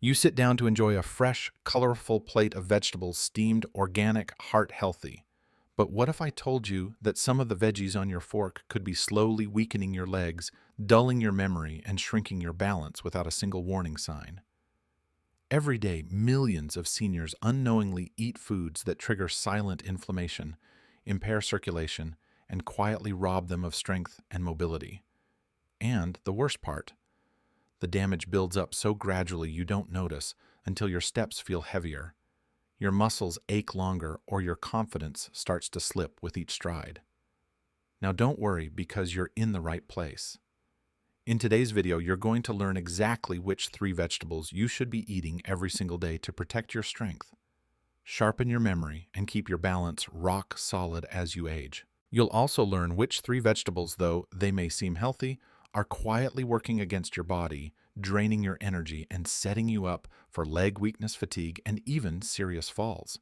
You sit down to enjoy a fresh, colorful plate of vegetables, steamed, organic, heart healthy. But what if I told you that some of the veggies on your fork could be slowly weakening your legs, dulling your memory, and shrinking your balance without a single warning sign? Every day, millions of seniors unknowingly eat foods that trigger silent inflammation, impair circulation, and quietly rob them of strength and mobility. And the worst part, the damage builds up so gradually you don't notice until your steps feel heavier, your muscles ache longer, or your confidence starts to slip with each stride. Now don't worry, because you're in the right place. In today's video, you're going to learn exactly which 3 vegetables you should be eating every single day to protect your strength, sharpen your memory, and keep your balance rock solid as you age. You'll also learn which 3 vegetables, though they may seem healthy, are quietly working against your body, draining your energy and setting you up for leg weakness, fatigue, and even serious falls.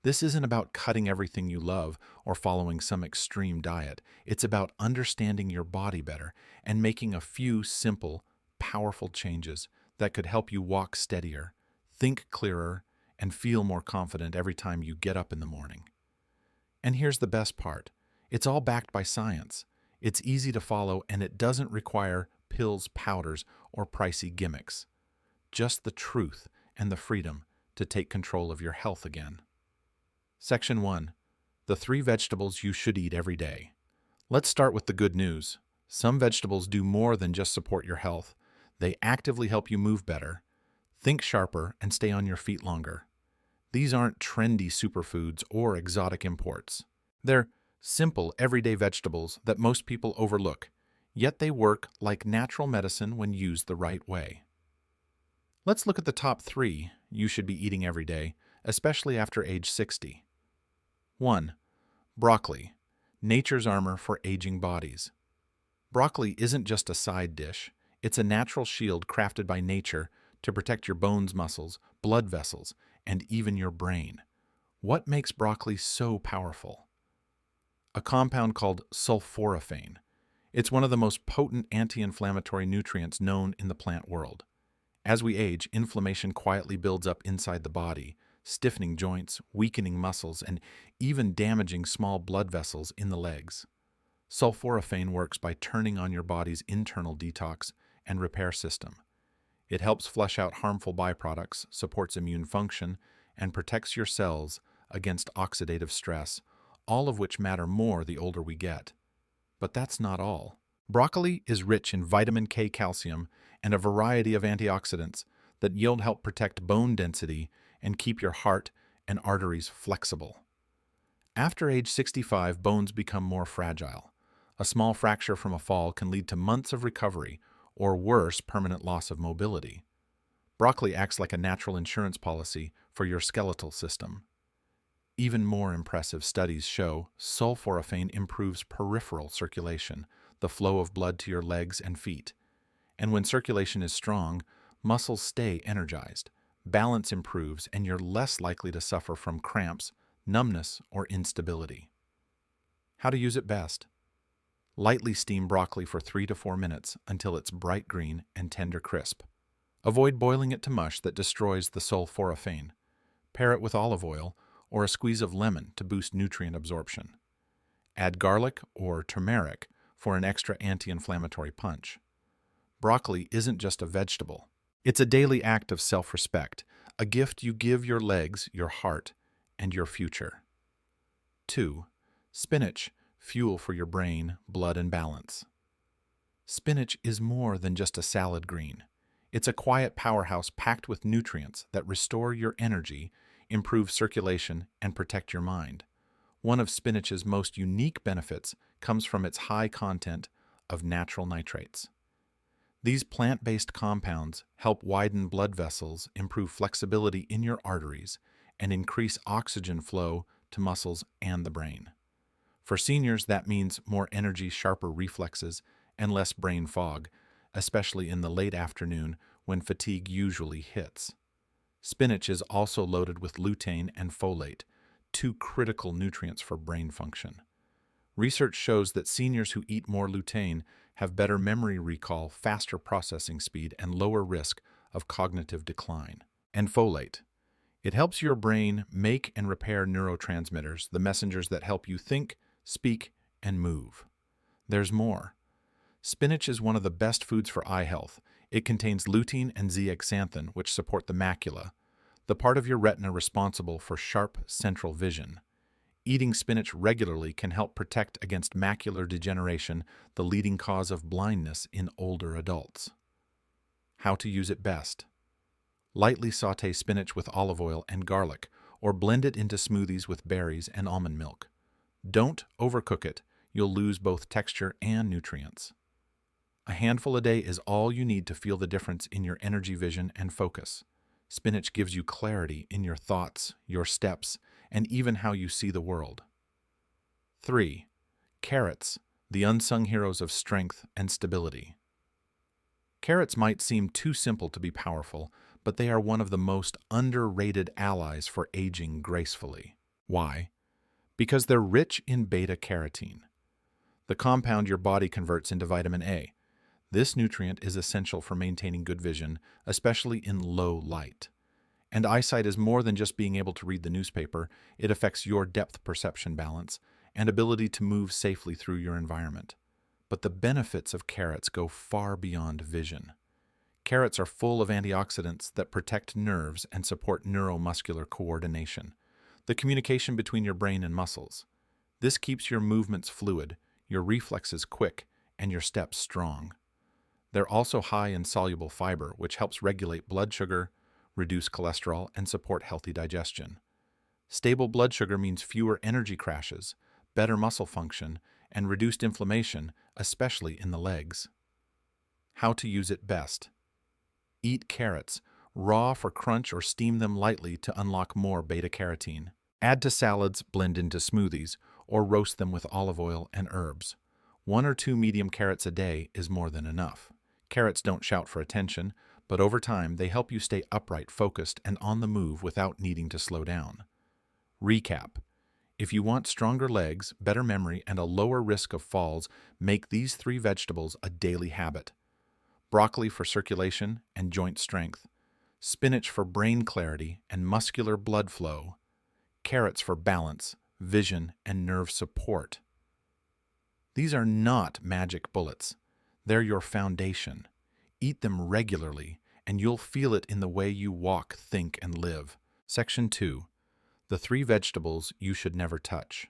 This isn't about cutting everything you love or following some extreme diet. It's about understanding your body better and making a few simple, powerful changes that could help you walk steadier, think clearer, and feel more confident every time you get up in the morning. And here's the best part. It's all backed by science. It's easy to follow, and it doesn't require pills, powders, or pricey gimmicks. Just the truth and the freedom to take control of your health again. Section 1. The 3 vegetables you should eat every day. Let's start with the good news. Some vegetables do more than just support your health. They actively help you move better, think sharper, and stay on your feet longer. These aren't trendy superfoods or exotic imports. They're simple, everyday vegetables that most people overlook, yet they work like natural medicine when used the right way. Let's look at the top 3 you should be eating every day, especially after age 60. 1. Broccoli, nature's armor for aging bodies. Broccoli isn't just a side dish, it's a natural shield crafted by nature to protect your bones, muscles, blood vessels, and even your brain. What makes broccoli so powerful? A compound called sulforaphane. It's one of the most potent anti-inflammatory nutrients known in the plant world. As we age, inflammation quietly builds up inside the body, stiffening joints, weakening muscles, and even damaging small blood vessels in the legs. Sulforaphane works by turning on your body's internal detox and repair system. It helps flush out harmful byproducts, supports immune function, and protects your cells against oxidative stress, all of which matter more the older we get. But that's not all. Broccoli is rich in vitamin K, calcium, and a variety of antioxidants that yield help protect bone density and keep your heart and arteries flexible. After age 65, bones become more fragile. A small fracture from a fall can lead to months of recovery, or worse, permanent loss of mobility. Broccoli acts like a natural insurance policy for your skeletal system. Even more impressive studies show sulforaphane improves peripheral circulation, the flow of blood to your legs and feet. And when circulation is strong, muscles stay energized, balance improves, and you're less likely to suffer from cramps, numbness, or instability. How to use it best? Lightly steam broccoli for 3 to 4 minutes until it's bright green and tender crisp. Avoid boiling it to mush that destroys the sulforaphane. Pair it with olive oil or a squeeze of lemon to boost nutrient absorption. Add garlic or turmeric for an extra anti-inflammatory punch. Broccoli isn't just a vegetable. It's a daily act of self-respect, a gift you give your legs, your heart, and your future. 2. Spinach, fuel for your brain, blood, and balance. Spinach is more than just a salad green. It's a quiet powerhouse packed with nutrients that restore your energy, improve circulation, and protect your mind. One of spinach's most unique benefits comes from its high content of natural nitrates. These plant-based compounds help widen blood vessels, improve flexibility in your arteries, and increase oxygen flow to muscles and the brain. For seniors, that means more energy, sharper reflexes, and less brain fog, especially in the late afternoon when fatigue usually hits. Spinach is also loaded with lutein and folate, 2 critical nutrients for brain function. Research shows that seniors who eat more lutein have better memory recall, faster processing speed, and lower risk of cognitive decline. And folate. It helps your brain make and repair neurotransmitters, the messengers that help you think, speak, and move. There's more. Spinach is one of the best foods for eye health. It contains lutein and zeaxanthin, which support the macula, the part of your retina responsible for sharp central vision. Eating spinach regularly can help protect against macular degeneration, the leading cause of blindness in older adults. How to use it best. Lightly saute spinach with olive oil and garlic, or blend it into smoothies with berries and almond milk. Don't overcook it. You'll lose both texture and nutrients. A handful a day is all you need to feel the difference in your energy, vision, and focus. Spinach gives you clarity in your thoughts, your steps, and even how you see the world. 3. Carrots, the unsung heroes of strength and stability. Carrots might seem too simple to be powerful, but they are one of the most underrated allies for aging gracefully. Why? Because they're rich in beta-carotene, the compound your body converts into vitamin A. This nutrient is essential for maintaining good vision, especially in low light. And eyesight is more than just being able to read the newspaper. It affects your depth perception balance and ability to move safely through your environment. But the benefits of carrots go far beyond vision. Carrots are full of antioxidants that protect nerves and support neuromuscular coordination, the communication between your brain and muscles. This keeps your movements fluid, your reflexes quick, and your steps strong. They're also high in soluble fiber, which helps regulate blood sugar, reduce cholesterol, and support healthy digestion. Stable blood sugar means fewer energy crashes, better muscle function, and reduced inflammation, especially in the legs. How to use it best. Eat carrots, raw for crunch, or steam them lightly to unlock more beta-carotene. Add to salads, blend into smoothies, or roast them with olive oil and herbs. 1 or 2 medium carrots a day is more than enough. Carrots don't shout for attention, but over time they help you stay upright, focused, and on the move without needing to slow down. Recap. If you want stronger legs, better memory, and a lower risk of falls, make these 3 vegetables a daily habit. Broccoli for circulation and joint strength. Spinach for brain clarity and muscular blood flow. Carrots for balance, vision, and nerve support. These are not magic bullets. They're your foundation. Eat them regularly, and you'll feel it in the way you walk, think, and live. Section 2. The 3 vegetables you should never touch.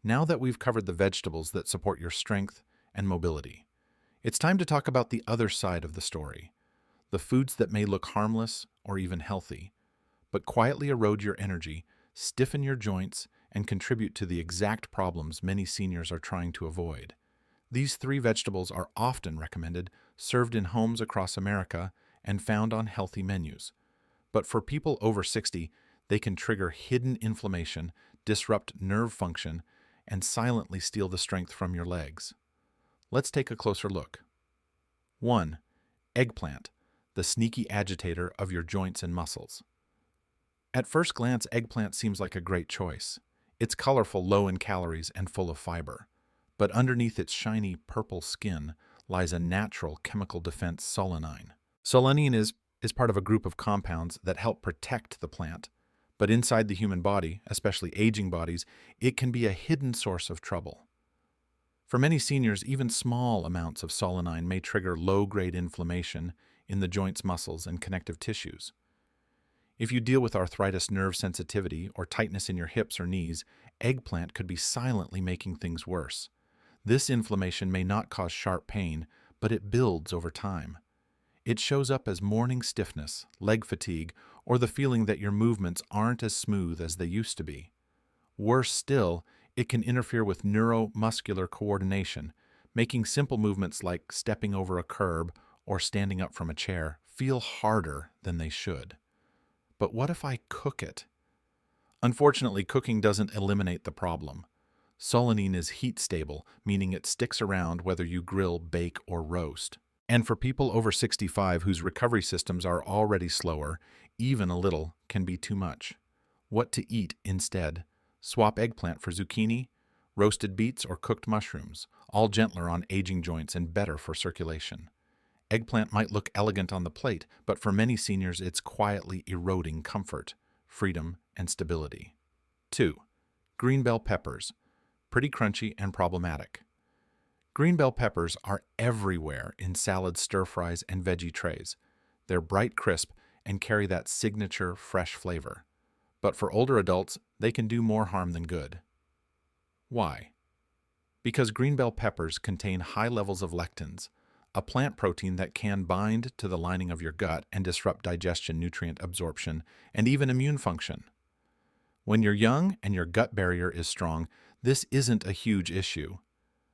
Now that we've covered the vegetables that support your strength and mobility, it's time to talk about the other side of the story. The foods that may look harmless or even healthy, but quietly erode your energy, stiffen your joints, and contribute to the exact problems many seniors are trying to avoid. These 3 vegetables are often recommended, served in homes across America, and found on healthy menus. But for people over 60, they can trigger hidden inflammation, disrupt nerve function, and silently steal the strength from your legs. Let's take a closer look. 1. Eggplant, the sneaky agitator of your joints and muscles. At first glance, eggplant seems like a great choice. It's colorful, low in calories, and full of fiber. But underneath its shiny purple skin lies a natural chemical defense, solanine. Solanine is part of a group of compounds that help protect the plant, but inside the human body, especially aging bodies, it can be a hidden source of trouble. For many seniors, even small amounts of solanine may trigger low-grade inflammation in the joints, muscles, and connective tissues. If you deal with arthritis, nerve sensitivity, or tightness in your hips or knees, eggplant could be silently making things worse. This inflammation may not cause sharp pain, but it builds over time. It shows up as morning stiffness, leg fatigue, or the feeling that your movements aren't as smooth as they used to be. Worse still, it can interfere with neuromuscular coordination, making simple movements like stepping over a curb or standing up from a chair feel harder than they should. But what if I cook it? Unfortunately, cooking doesn't eliminate the problem. Solanine is heat stable, meaning it sticks around whether you grill, bake, or roast. And for people over 65 whose recovery systems are already slower, even a little can be too much. What to eat instead? Swap eggplant for zucchini, roasted beets, or cooked mushrooms, all gentler on aging joints and better for circulation. Eggplant might look elegant on the plate, but for many seniors it's quietly eroding comfort, freedom, and stability. 2. Green bell peppers. Pretty crunchy and problematic. Green bell peppers are everywhere in salads, stir-fries, and veggie trays. They're bright crisp and carry that signature fresh flavor. But for older adults, they can do more harm than good. Why? Because green bell peppers contain high levels of lectins, a plant protein that can bind to the lining of your gut and disrupt digestion, nutrient absorption, and even immune function. When you're young and your gut barrier is strong, this isn't a huge issue.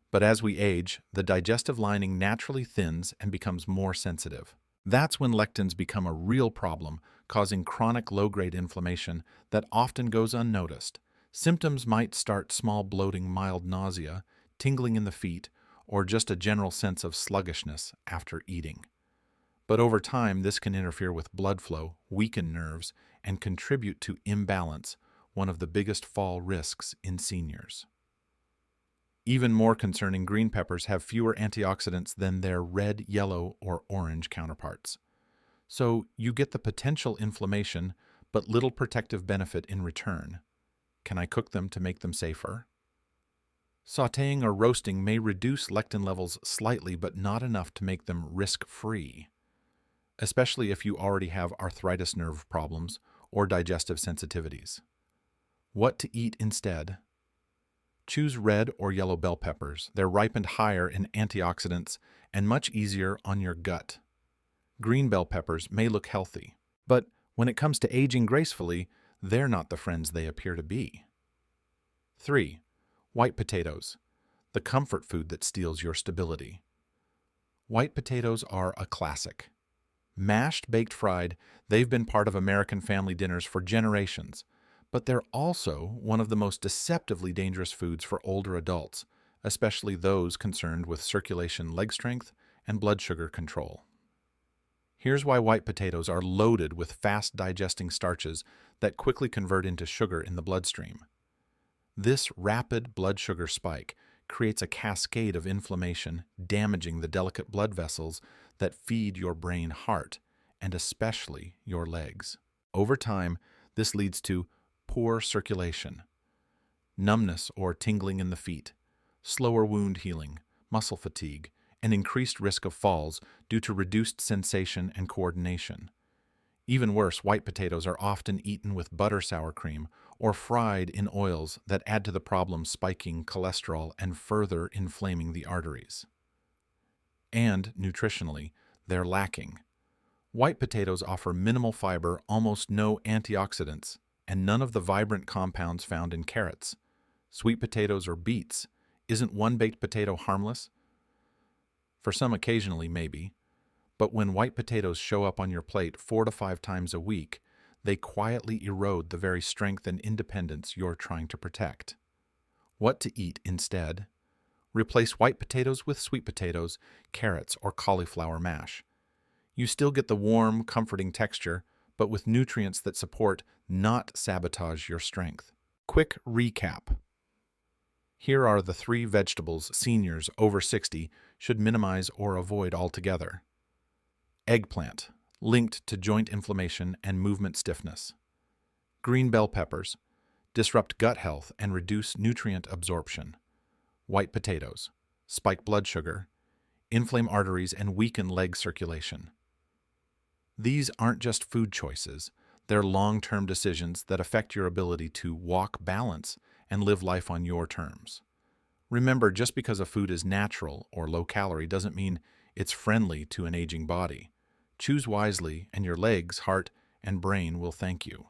But as we age, the digestive lining naturally thins and becomes more sensitive. That's when lectins become a real problem, causing chronic low-grade inflammation that often goes unnoticed. Symptoms might start small bloating, mild nausea, tingling in the feet, or just a general sense of sluggishness after eating. But over time, this can interfere with blood flow, weaken nerves, and contribute to imbalance, one of the biggest fall risks in seniors. Even more concerning, green peppers have fewer antioxidants than their red, yellow, or orange counterparts. So you get the potential inflammation, but little protective benefit in return. Can I cook them to make them safer? Sautéing or roasting may reduce lectin levels slightly, but not enough to make them risk-free, especially if you already have arthritis nerve problems or digestive sensitivities. What to eat instead? Choose red or yellow bell peppers. They're ripened higher in antioxidants and much easier on your gut. Green bell peppers may look healthy, but when it comes to aging gracefully, they're not the friends they appear to be. 3. White potatoes, the comfort food that steals your stability. White potatoes are a classic. Mashed, baked, fried, they've been part of American family dinners for generations, but they're also one of the most deceptively dangerous foods for older adults, especially those concerned with circulation, leg strength, and blood sugar control. Here's why white potatoes are loaded with fast-digesting starches that quickly convert into sugar in the bloodstream. This rapid blood sugar spike creates a cascade of inflammation, damaging the delicate blood vessels that feed your brain, heart, and especially your legs. Over time, this leads to poor circulation, numbness or tingling in the feet, slower wound healing, muscle fatigue, and increased risk of falls due to reduced sensation and coordination. Even worse, white potatoes are often eaten with butter sour cream or fried in oils that add to the problem, spiking cholesterol and further inflaming the arteries. And nutritionally, they're lacking. White potatoes offer minimal fiber, almost no antioxidants, and none of the vibrant compounds found in carrots. Sweet potatoes or beets. Isn't one baked potato harmless? For some, occasionally, maybe. But when white potatoes show up on your plate 4 to 5 times a week, they quietly erode the very strength and independence you're trying to protect. What to eat instead? Replace white potatoes with sweet potatoes, carrots, or cauliflower mash. You still get the warm, comforting texture, but with nutrients that support, not sabotage your strength. Quick recap. Here are the 3 vegetables seniors over 60 should minimize or avoid altogether. Eggplant, linked to joint inflammation and movement stiffness. Green bell peppers, disrupt gut health and reduce nutrient absorption. White potatoes, spike blood sugar, inflame arteries and weaken leg circulation. These aren't just food choices, they're long-term decisions that affect your ability to walk balance and live life on your terms. Remember, just because a food is natural or low-calorie doesn't mean it's friendly to an aging body. Choose wisely, and your legs, heart, and brain will thank you.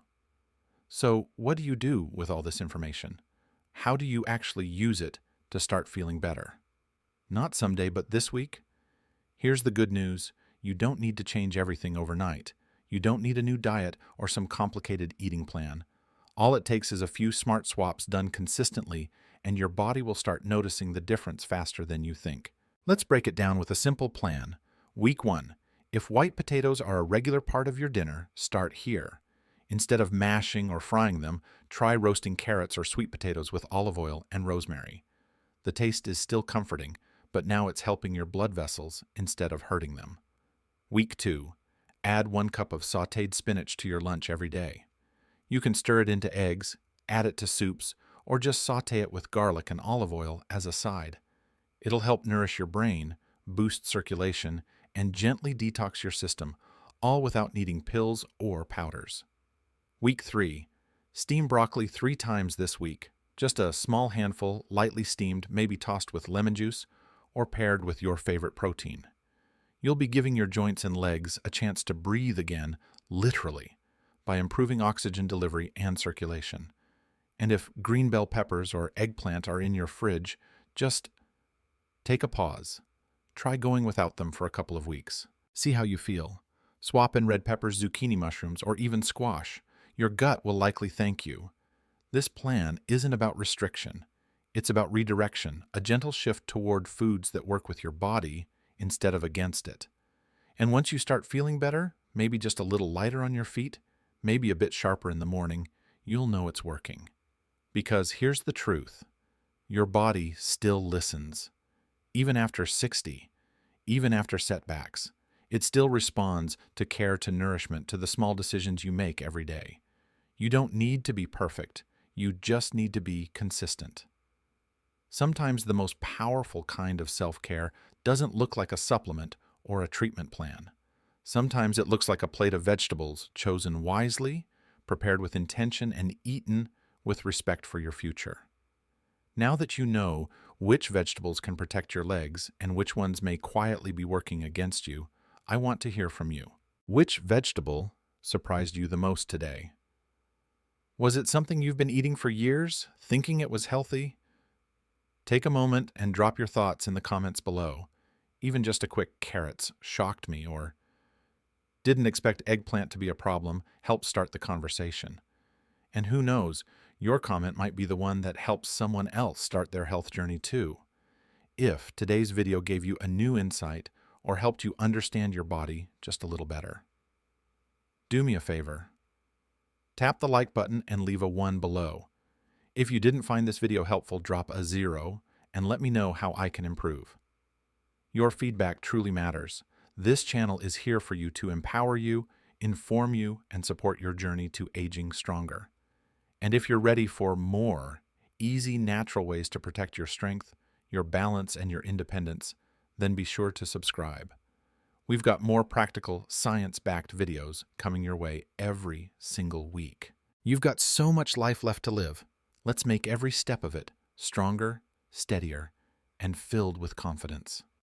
So, what do you do with all this information? How do you actually use it to start feeling better? Not someday, but this week? Here's the good news. You don't need to change everything overnight. You don't need a new diet or some complicated eating plan. All it takes is a few smart swaps done consistently, and your body will start noticing the difference faster than you think. Let's break it down with a simple plan. Week 1. If white potatoes are a regular part of your dinner, start here. Instead of mashing or frying them, try roasting carrots or sweet potatoes with olive oil and rosemary. The taste is still comforting, but now it's helping your blood vessels instead of hurting them. Week 2. Add 1 cup of sautéed spinach to your lunch every day. You can stir it into eggs, add it to soups, or just sauté it with garlic and olive oil as a side. It'll help nourish your brain, boost circulation, and gently detox your system, all without needing pills or powders. Week 3. Steam broccoli 3 times this week. Just a small handful, lightly steamed, maybe tossed with lemon juice, or paired with your favorite protein. You'll be giving your joints and legs a chance to breathe again, literally, by improving oxygen delivery and circulation. And if green bell peppers or eggplant are in your fridge, just take a pause. Try going without them for a couple of weeks. See how you feel. Swap in red peppers, zucchini mushrooms, or even squash. Your gut will likely thank you. This plan isn't about restriction. It's about redirection, a gentle shift toward foods that work with your body instead of against it. And once you start feeling better, maybe just a little lighter on your feet, maybe a bit sharper in the morning, you'll know it's working. Because here's the truth. Your body still listens. Even after 60, even after setbacks, it still responds to care, to nourishment, to the small decisions you make every day. You don't need to be perfect. You just need to be consistent. Sometimes the most powerful kind of self-care doesn't look like a supplement or a treatment plan. Sometimes it looks like a plate of vegetables chosen wisely, prepared with intention, and eaten with respect for your future. Now that you know which vegetables can protect your legs and which ones may quietly be working against you, I want to hear from you. Which vegetable surprised you the most today? Was it something you've been eating for years, thinking it was healthy? Take a moment and drop your thoughts in the comments below. Even just a quick "carrots shocked me" or "didn't expect eggplant to be a problem" helps start the conversation. And who knows, your comment might be the one that helps someone else start their health journey too. If today's video gave you a new insight or helped you understand your body just a little better, do me a favor. Tap the like button and leave a 1 below. If you didn't find this video helpful, drop a 0 and let me know how I can improve. Your feedback truly matters. This channel is here for you to empower you, inform you, and support your journey to aging stronger. And if you're ready for more easy, natural ways to protect your strength, your balance, and your independence, then be sure to subscribe. We've got more practical, science-backed videos coming your way every single week. You've got so much life left to live. Let's make every step of it stronger, steadier, and filled with confidence.